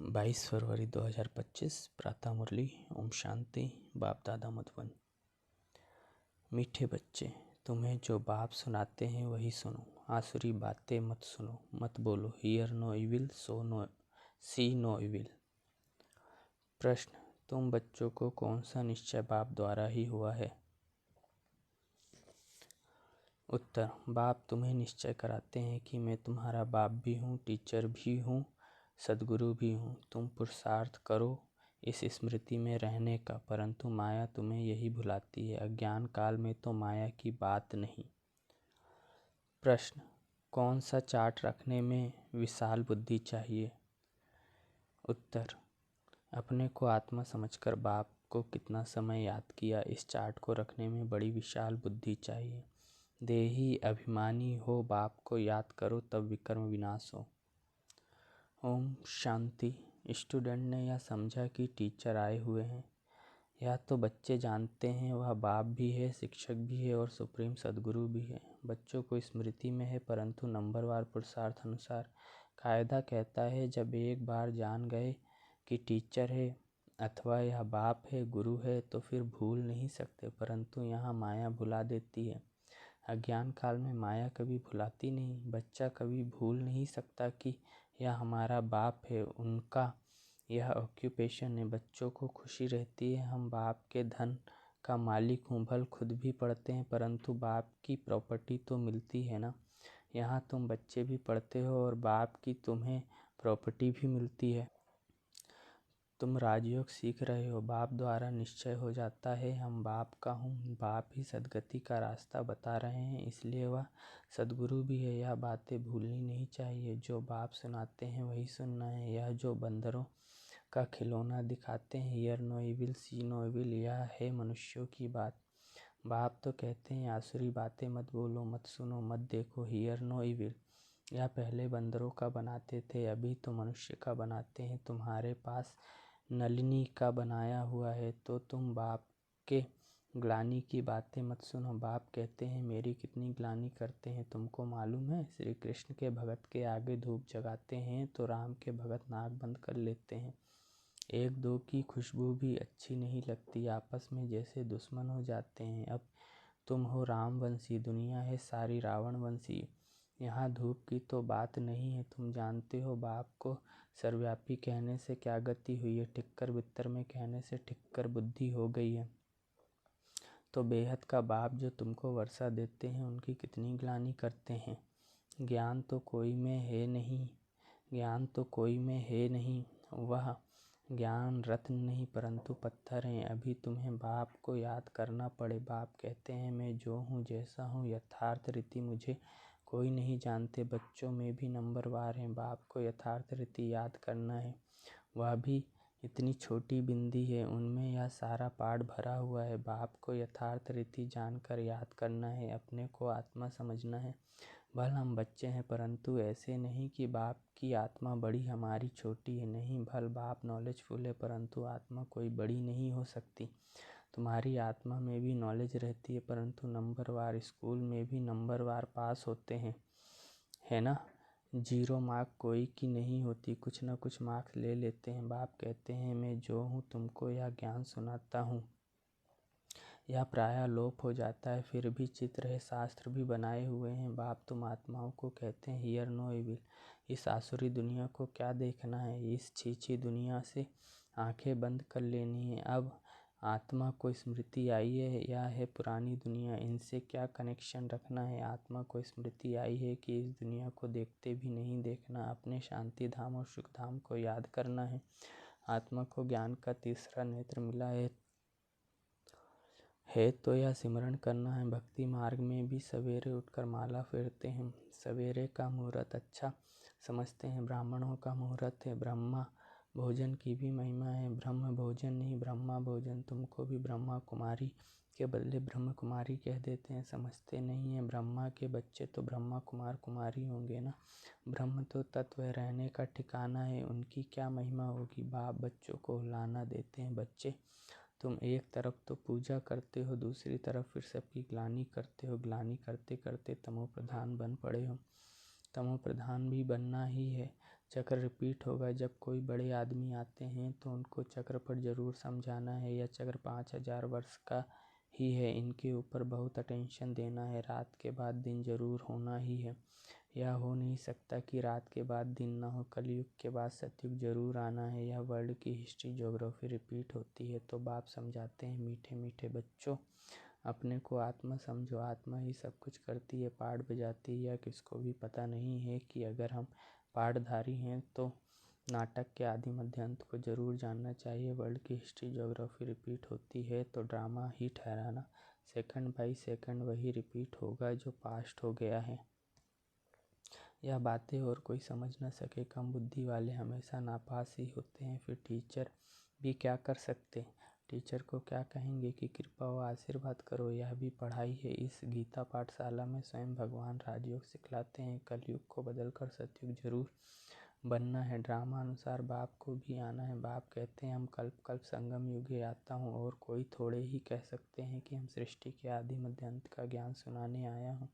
22 फरवरी 2025 प्रातः मुरली। ओम शांति। बाप दादा मधुबन। मीठे बच्चे, तुम्हें जो बाप सुनाते हैं वही सुनो। आसुरी बातें मत सुनो, मत बोलो। Hear no evil, see no evil. प्रश्न, तुम बच्चों को कौन सा निश्चय बाप द्वारा ही हुआ है? उत्तर, बाप तुम्हें निश्चय कराते हैं कि मैं तुम्हारा बाप भी हूँ, टीचर भी हूँ, सद्गुरु भी हूँ। तुम पुरुषार्थ करो इस स्मृति में रहने का, परंतु माया तुम्हें यही भुलाती है। अज्ञान काल में तो माया की बात नहीं। प्रश्न, कौन सा चार्ट रखने में विशाल बुद्धि चाहिए? उत्तर, अपने को आत्मा समझकर बाप को कितना समय याद किया, इस चार्ट को रखने में बड़ी विशाल बुद्धि चाहिए। देही अभिमानी हो, बाप को याद करो तब विकर्म विनाश हो। ओम शांति। स्टूडेंट ने यह समझा कि टीचर आए हुए हैं। यह तो बच्चे जानते हैं वह बाप भी है, शिक्षक भी है और सुप्रीम सद्गुरु भी है। बच्चों को स्मृति में है, परंतु नंबरवार पुरुषार्थ अनुसार। कायदा कहता है जब एक बार जान गए कि टीचर है अथवा यह बाप है, गुरु है, तो फिर भूल नहीं सकते। परंतु यहाँ माया भुला देती है। अज्ञान काल में माया कभी भुलाती नहीं। बच्चा कभी भूल नहीं सकता कि यह हमारा बाप है, उनका यह ऑक्यूपेशन है। बच्चों को खुशी रहती है हम बाप के धन का मालिक हूँ। भल खुद भी पढ़ते हैं, परंतु बाप की प्रॉपर्टी तो मिलती है ना। यहाँ तुम बच्चे भी पढ़ते हो और बाप की तुम्हें प्रॉपर्टी भी मिलती है। तुम राजयोग सीख रहे हो, बाप द्वारा निश्चय हो जाता है हम बाप का हूँ। बाप ही सद्गति का रास्ता बता रहे हैं, इसलिए वह सद्गुरु भी है। यह बातें भूलनी नहीं चाहिए। जो बाप सुनाते हैं वही सुनना है। यह जो बंदरों का खिलौना दिखाते हैं, hear no evil, see no evil, यह है मनुष्यों की बात। बाप तो कहते हैं आसुरी बातें मत बोलो, मत सुनो, मत देखो। हियर नो इविल, यह पहले बंदरों का बनाते थे, अभी तो मनुष्य का बनाते हैं। तुम्हारे पास नलिनी का बनाया हुआ है, तो तुम बाप के ग्लानि की बातें मत सुनो। बाप कहते हैं मेरी कितनी ग्लानि करते हैं तुमको मालूम है। श्री कृष्ण के भगत के आगे धूप जगाते हैं तो राम के भगत नाक बंद कर लेते हैं। एक दो की खुशबू भी अच्छी नहीं लगती, आपस में जैसे दुश्मन हो जाते हैं। अब तुम हो रामवंशी, दुनिया है सारी रावणवंशी। यहाँ धूप की तो बात नहीं है। तुम जानते हो बाप को सर्वव्यापी कहने से क्या गति हुई है। ठिक्कर बित्तर में कहने से ठिक्कर बुद्धि हो गई है। तो बेहद का बाप जो तुमको वर्षा देते हैं, उनकी कितनी ग्लानि करते हैं। ज्ञान तो कोई में है नहीं, ज्ञान तो कोई में है नहीं। वह ज्ञान रत्न नहीं परंतु पत्थर हैं। अभी तुम्हें बाप को याद करना पड़े। बाप कहते हैं मैं जो हूँ, जैसा हूँ, यथार्थ रीति मुझे कोई नहीं जानते। बच्चों में भी नंबरवार हैं। बाप को यथार्थ रीति याद करना है। वह भी इतनी छोटी बिंदी है, उनमें यह सारा पाठ भरा हुआ है। बाप को यथार्थ रीति जानकर याद करना है। अपने को आत्मा समझना है। भल हम बच्चे हैं, परंतु ऐसे नहीं कि बाप की आत्मा बड़ी हमारी छोटी है। नहीं, भल बाप नॉलेजफुल है, परंतु आत्मा कोई बड़ी नहीं हो सकती। तुम्हारी आत्मा में भी नॉलेज रहती है, परंतु नंबरवार स्कूल में भी नंबरवार पास होते हैं, है ना। 0 मार्क कोई की नहीं होती, कुछ न कुछ मार्क्स ले लेते हैं। बाप कहते हैं मैं जो हूँ तुमको यह ज्ञान सुनाता हूँ। यह प्रायः लोप हो जाता है, फिर भी चित्र है, शास्त्र भी बनाए हुए हैं। बाप तुम आत्माओं को कहते हैं हियर नो इविल। इस आसुरी दुनिया को क्या देखना है, इस छीछी दुनिया से आंखें बंद कर लेनी है। अब आत्मा को स्मृति आई है, यह है पुरानी दुनिया, इनसे क्या कनेक्शन रखना है। आत्मा को स्मृति आई है कि इस दुनिया को देखते भी नहीं देखना, अपने शांति धाम और सुख धाम को याद करना है। आत्मा को ज्ञान का तीसरा नेत्र मिला है तो यह सिमरण करना है। भक्ति मार्ग में भी सवेरे उठकर माला फेरते हैं। सवेरे का मुहूर्त अच्छा समझते हैं। ब्राह्मणों का मुहूर्त है। ब्रह्मा भोजन की भी महिमा है। ब्रह्म भोजन नहीं, ब्रह्मा भोजन। तुमको भी ब्रह्मा कुमारी के बदले ब्रह्म कुमारी कह देते हैं, समझते नहीं हैं। ब्रह्मा के बच्चे तो ब्रह्मा कुमार कुमारी होंगे ना। ब्रह्म तो तत्व रहने का ठिकाना है, उनकी क्या महिमा होगी। बाप बच्चों को हुलाना देते हैं। बच्चे तुम एक तरफ तो पूजा करते हो, दूसरी तरफ फिर सबकी ग्लानि करते हो। ग्लानि करते करते तमो प्रधान बन पड़े हो। तमो प्रधान भी बनना ही है। चक्र रिपीट होगा। जब कोई बड़े आदमी आते हैं तो उनको चक्र पर जरूर समझाना है। यह चक्र 5000 वर्ष का ही है, इनके ऊपर बहुत अटेंशन देना है। रात के बाद दिन जरूर होना ही है। यह हो नहीं सकता कि रात के बाद दिन ना हो। कलयुग के बाद सतयुग जरूर आना है। यह वर्ल्ड की हिस्ट्री ज्योग्राफी रिपीट होती है। तो बाप समझाते हैं, मीठे मीठे बच्चों, अपने को आत्मा समझो। आत्मा ही सब कुछ करती है, पाठ बजाती है। यह किसको भी पता नहीं है कि अगर हम पाठधारी हैं तो नाटक के आदि मध्य अंत को जरूर जानना चाहिए। वर्ल्ड की हिस्ट्री ज्योग्राफी रिपीट होती है तो ड्रामा ही ठहराना। सेकंड बाई सेकंड वही रिपीट होगा जो पास्ट हो गया है। यह बातें और कोई समझ न सके। कम बुद्धि वाले हमेशा नापास ही होते हैं। फिर टीचर भी क्या कर सकते। टीचर को क्या कहेंगे कि कृपा व आशीर्वाद करो। यह भी पढ़ाई है। इस गीता पाठशाला में स्वयं भगवान राजयोग सिखलाते हैं। कलयुग को बदलकर सतयुग जरूर बनना है। ड्रामा अनुसार बाप को भी आना है। बाप कहते हैं हम कल्प कल्प संगम युगे आता हूँ, और कोई थोड़े ही कह सकते हैं कि हम सृष्टि के आदि मध्य अंत का ज्ञान सुनाने आया हूँ।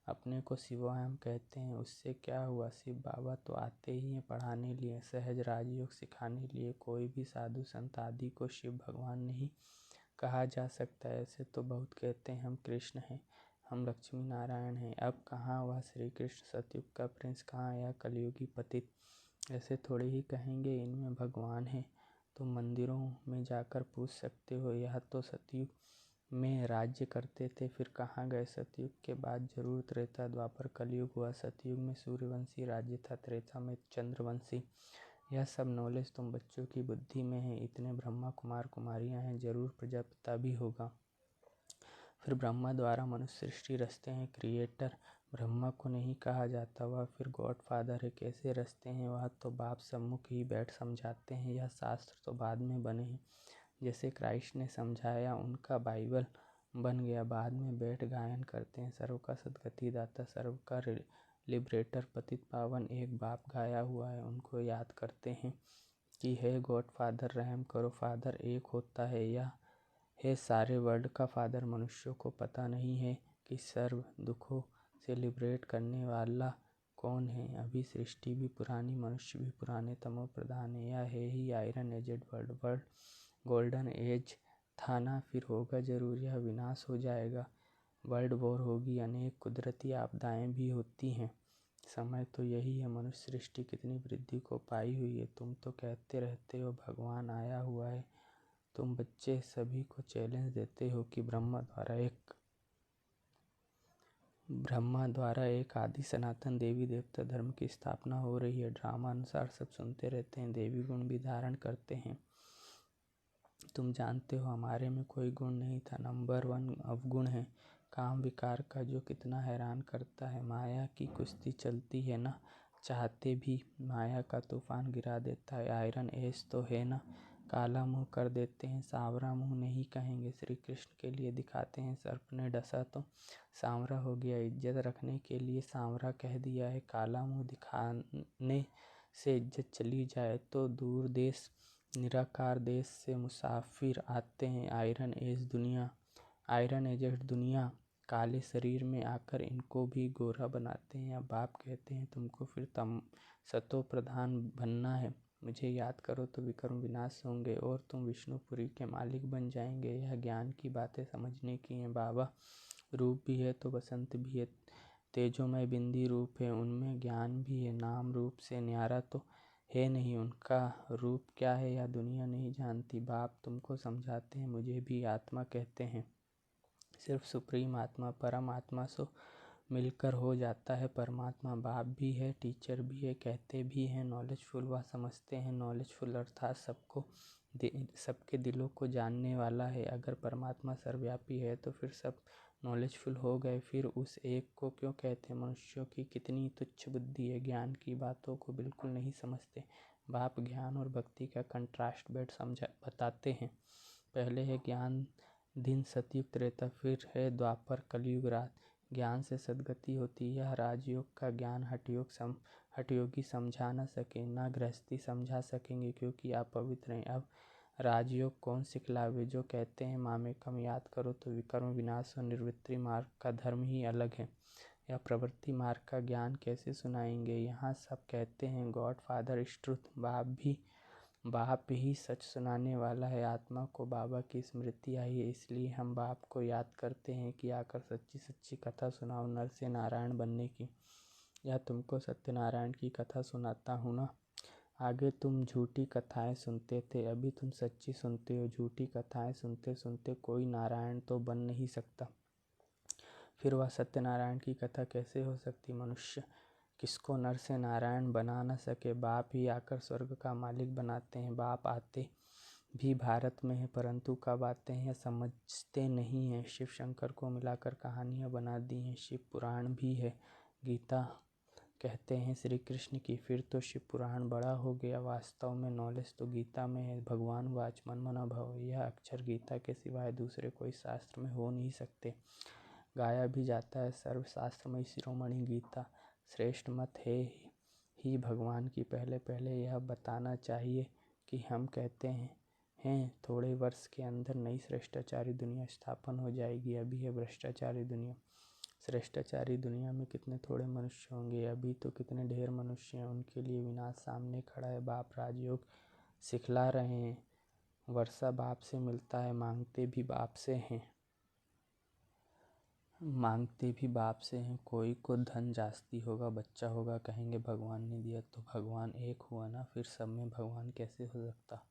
अपने को शिवायम कहते हैं। उससे क्या हुआ, शिव बाबा तो आते ही हैं पढ़ाने लिए, सहज राजयोग सिखाने लिए। कोई भी साधु संत आदि को शिव भगवान नहीं कहा जा सकता। ऐसे तो बहुत कहते हैं हम कृष्ण हैं, हम लक्ष्मी नारायण हैं। अब कहाँ वह श्री कृष्ण, सतयुग का प्रिंस कहाँ, या कलयुगी पतित। ऐसे थोड़े ही कहेंगे इनमें भगवान है। तुम मंदिरों में जाकर पूछ सकते हो। यह तो सतयुग में राज्य करते थे, फिर कहाँ गए। सतयुग के बाद जरूर त्रेता द्वापर कलयुग हुआ। सतयुग में सूर्यवंशी राज्य था, त्रेता में चंद्रवंशी। यह सब नॉलेज तुम बच्चों की बुद्धि में है। इतने ब्रह्मा कुमार कुमारियां हैं, जरूर प्रजापिता भी होगा। फिर ब्रह्मा द्वारा मनुष्य सृष्टि रचते हैं। क्रिएटर ब्रह्मा को नहीं कहा जाता। वह फिर गॉड फादर है। कैसे रचते हैं वह तो बाप सम्मुख ही बैठ समझाते हैं। यह शास्त्र तो बाद में बने हैं। जैसे क्राइस्ट ने समझाया, उनका बाइबल बन गया। बाद में बैठ गायन करते हैं। सर्व का सद्गति दाता, सर्व का लिबरेटर, पतित पावन एक बाप गाया हुआ है। उनको याद करते हैं कि है गॉड फादर, रहम करो फादर एक होता है। यह है सारे वर्ल्ड का फादर। मनुष्यों को पता नहीं है कि सर्व दुखों से लिबरेट करने वाला कौन है। अभी सृष्टि भी पुरानी, मनुष्य भी पुराने, तमो प्रधान है। यह है ही iron aged world golden age था ना, फिर होगा जरूर। यह विनाश हो जाएगा, वर्ल्ड वॉर होगी, अनेक कुदरती आपदाएं भी होती हैं। समय तो यही है। मनुष्य सृष्टि कितनी वृद्धि को पाई हुई है। तुम तो कहते रहते हो भगवान आया हुआ है। तुम बच्चे सभी को चैलेंज देते हो कि ब्रह्मा द्वारा एक आदि सनातन देवी देवता धर्म की स्थापना हो रही है। ड्रामा अनुसार सब सुनते रहते हैं। देवी गुण भी धारण करते हैं। तुम जानते हो हमारे में कोई गुण नहीं था। नंबर 1 अवगुण है, काम विकार का, जो कितना हैरान करता है। माया की कुश्ती चलती है ना, चाहते भी माया का तूफान गिरा देता है। आयरन एज तो है ना, काला मुंह कर देते हैं, सांवरा मुंह नहीं कहेंगे। श्री कृष्ण के लिए दिखाते हैं, सर्प ने डसा तो सांवरा हो गया। इज्जत रखने के लिए सांवरा कह दिया है। काला मुंह दिखाने से इज्जत चली जाए तो दूर देश निराकार देश से मुसाफिर आते हैं। आयरन एजेड दुनिया काले शरीर में आकर इनको भी गोरा बनाते हैं। अब बाप कहते हैं तुमको फिर सतो प्रधान बनना है। मुझे याद करो तो विकर्म विनाश होंगे और तुम विष्णुपुरी के मालिक बन जाएंगे। यह ज्ञान की बातें समझने की हैं। बाबा रूप भी है तो बसंत भी है, तेजोमय बिंदी रूप है, उनमें ज्ञान भी है। नाम रूप से न्यारा तो है नहीं, उनका रूप क्या है यह दुनिया नहीं जानती। बाप तुमको समझाते हैं, मुझे भी आत्मा कहते हैं। सिर्फ सुप्रीम आत्मा, परम आत्मा सो मिलकर हो जाता है परमात्मा। बाप भी है, टीचर भी है, कहते भी हैं नॉलेजफुल। वह समझते हैं नॉलेजफुल अर्थात सबके दिलों को जानने वाला है। अगर परमात्मा सर्वव्यापी है तो फिर सब नॉलेजफुल हो गए। फिर उस एक को क्यों कहते हैं। मनुष्यों की कितनी तुच्छ बुद्धि है, ज्ञान की बातों को बिल्कुल नहीं समझते। बाप ज्ञान और भक्ति का कंट्रास्ट बताते हैं। पहले है ज्ञान दिन सतयुग त्रेता, फिर है द्वापर कलयुग रात। ज्ञान से सद्गति होती है। यह राजयोग का ज्ञान हठयोगी समझा न सके, ना गृहस्थी समझा सकेंगे क्योंकि आप पवित्र हैं। अब राजयोग कौन सिखलावे। जो कहते हैं मामेकम याद करो तो विकर्म विनाश और निर्वृत्ति मार्ग का धर्म ही अलग है। या प्रवृत्ति मार्ग का ज्ञान कैसे सुनाएंगे। यहाँ सब कहते हैं गॉड फादर इज ट्रुथ, बाप ही सच सुनाने वाला है। आत्मा को बाबा की स्मृति आई है, इसलिए हम बाप को याद करते हैं कि आकर सच्ची सच्ची कथा सुनाओ नर से नारायण बनने की। या तुमको सत्यनारायण की कथा सुनाता हूँ ना। आगे तुम झूठी कथाएं सुनते थे, अभी तुम सच्ची सुनते हो। झूठी कथाएं सुनते सुनते कोई नारायण तो बन नहीं सकता, फिर वह सत्यनारायण की कथा कैसे हो सकती। मनुष्य किसको नर से नारायण बना न सके, बाप ही आकर स्वर्ग का मालिक बनाते हैं। बाप आते भी भारत में है, परंतु कब आते हैं समझते नहीं हैं। शिव शंकर को मिलाकर कहानियाँ बना दी हैं। शिव पुराण भी है, गीता कहते हैं श्री कृष्ण की, फिर तो शिव पुराण बड़ा हो गया। वास्तव में नॉलेज तो गीता में है। भगवान वाच मन मना भव, यह अक्षर गीता के सिवाय दूसरे कोई शास्त्र में हो नहीं सकते। गाया भी जाता है सर्वशास्त्र में शिरोमणि गीता श्रेष्ठ मत है ही भगवान की। पहले पहले यह बताना चाहिए कि हम कहते हैं थोड़े वर्ष के अंदर नई श्रेष्ठाचारी दुनिया स्थापन हो जाएगी। अभी है भ्रष्टाचारी दुनिया। श्रेष्ठाचारी दुनिया में कितने थोड़े मनुष्य होंगे, अभी तो कितने ढेर मनुष्य हैं। उनके लिए विनाश सामने खड़ा है। बाप राजयोग सिखला रहे हैं। वर्षा बाप से मिलता है, मांगते भी बाप से हैं। कोई को धन जास्ती होगा, बच्चा होगा, कहेंगे भगवान ने दिया, तो भगवान एक हुआ ना, फिर सब में भगवान कैसे हो सकता।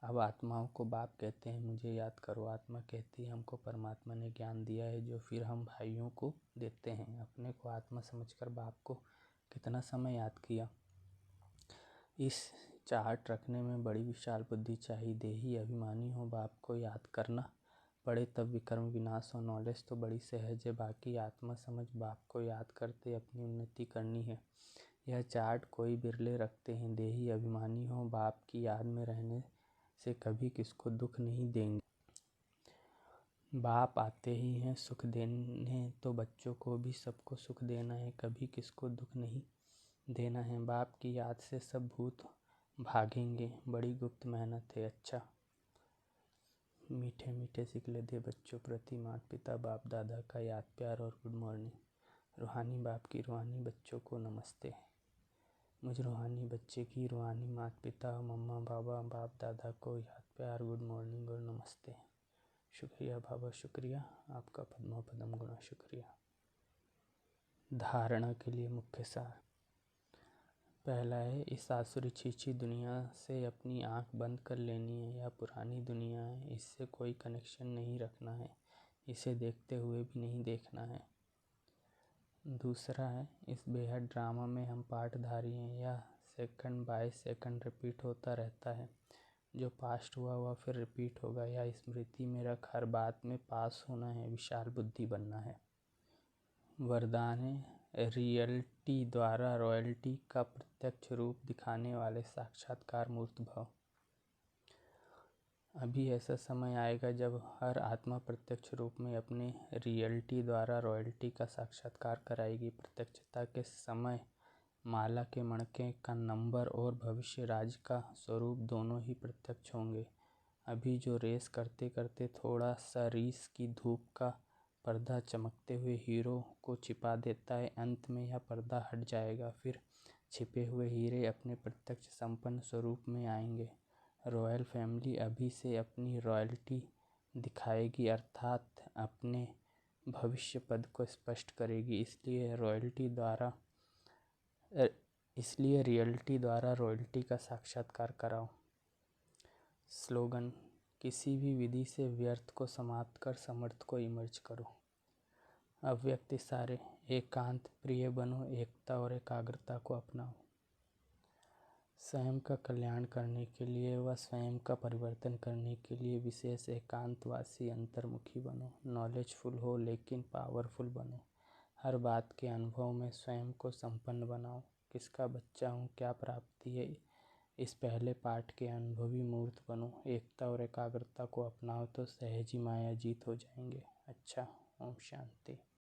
अब आत्माओं को बाप कहते हैं मुझे याद करो। आत्मा कहती है हमको परमात्मा ने ज्ञान दिया है, जो फिर हम भाइयों को देते हैं। अपने को आत्मा समझकर बाप को कितना समय याद किया। इस चार्ट रखने में बड़ी विशाल बुद्धि चाहिए। देही अभिमानी हो, बाप को याद करना पड़े तब विकर्म विनाश हो। नॉलेज तो बड़ी सहज है, बाकी आत्मा समझ बाप को याद करते अपनी उन्नति करनी है। यह चार्ट कोई बिरले रखते हैं। देही अभिमानी हो, बाप की याद में रहने से कभी किसको दुख नहीं देंगे। बाप आते ही हैं सुख देने, तो बच्चों को भी सबको सुख देना है, कभी किसको दुख नहीं देना है। बाप की याद से सब भूत भागेंगे, बड़ी गुप्त मेहनत है। अच्छा मीठे मीठे सिकले दे बच्चों प्रति माता पिता बाप दादा का याद प्यार और गुड मॉर्निंग। रूहानी बाप की रूहानी बच्चों को नमस्ते। मुझ रूहानी बच्चे की रूहानी माता पिता मम्मा बाबा बाप दादा को याद प्यार गुड मॉर्निंग और नमस्ते। शुक्रिया बाबा, शुक्रिया आपका, पद्मा पदम गुणा शुक्रिया। धारणा के लिए मुख्य सार। पहला है, इस आसुरी छीछी दुनिया से अपनी आंख बंद कर लेनी है। यह पुरानी दुनिया है, इससे कोई कनेक्शन नहीं रखना है, इसे देखते हुए भी नहीं देखना है। दूसरा है, इस बेहद ड्रामा में हम पार्टधारी हैं। यह सेकंड बाय सेकंड रिपीट होता रहता है। जो पास्ट हुआ वह फिर रिपीट होगा। यह स्मृति में रख हर बात में पास होना है, विशाल बुद्धि बनना है। वरदान है, रियलिटी द्वारा रॉयल्टी का प्रत्यक्ष रूप दिखाने वाले साक्षात्कार मूर्त भव। अभी ऐसा समय आएगा जब हर आत्मा प्रत्यक्ष रूप में अपने रियलिटी द्वारा रॉयल्टी का साक्षात्कार कराएगी। प्रत्यक्षता के समय माला के मणके का नंबर और भविष्य राज का स्वरूप दोनों ही प्रत्यक्ष होंगे। अभी जो रेस करते करते थोड़ा सा रीस की धूप का पर्दा चमकते हुए हीरो को छिपा देता है, अंत में यह पर्दा हट जाएगा, फिर छिपे हुए हीरे अपने प्रत्यक्ष संपन्न स्वरूप में आएंगे। रॉयल फैमिली अभी से अपनी रॉयल्टी दिखाएगी, अर्थात अपने भविष्य पद को स्पष्ट करेगी। इसलिए रियलिटी द्वारा रॉयल्टी का साक्षात्कार कराओ। स्लोगन, किसी भी विधि से व्यर्थ को समाप्त कर समर्थ को इमर्ज करो। अव्यक्त इशारे, एकांत प्रिय बनो, एकता और एकाग्रता को अपनाओ। स्वयं का कल्याण करने के लिए व स्वयं का परिवर्तन करने के लिए विशेष एकांतवासी अंतर्मुखी बनो। नॉलेजफुल हो लेकिन पावरफुल बनो। हर बात के अनुभव में स्वयं को संपन्न बनाओ। किसका बच्चा हूँ, क्या प्राप्ति है, इस पहले पाठ के अनुभवी मूर्त बनो। एकता और एकाग्रता को अपनाओ तो सहज ही माया जीत हो जाएंगे। अच्छा, ओम शांति।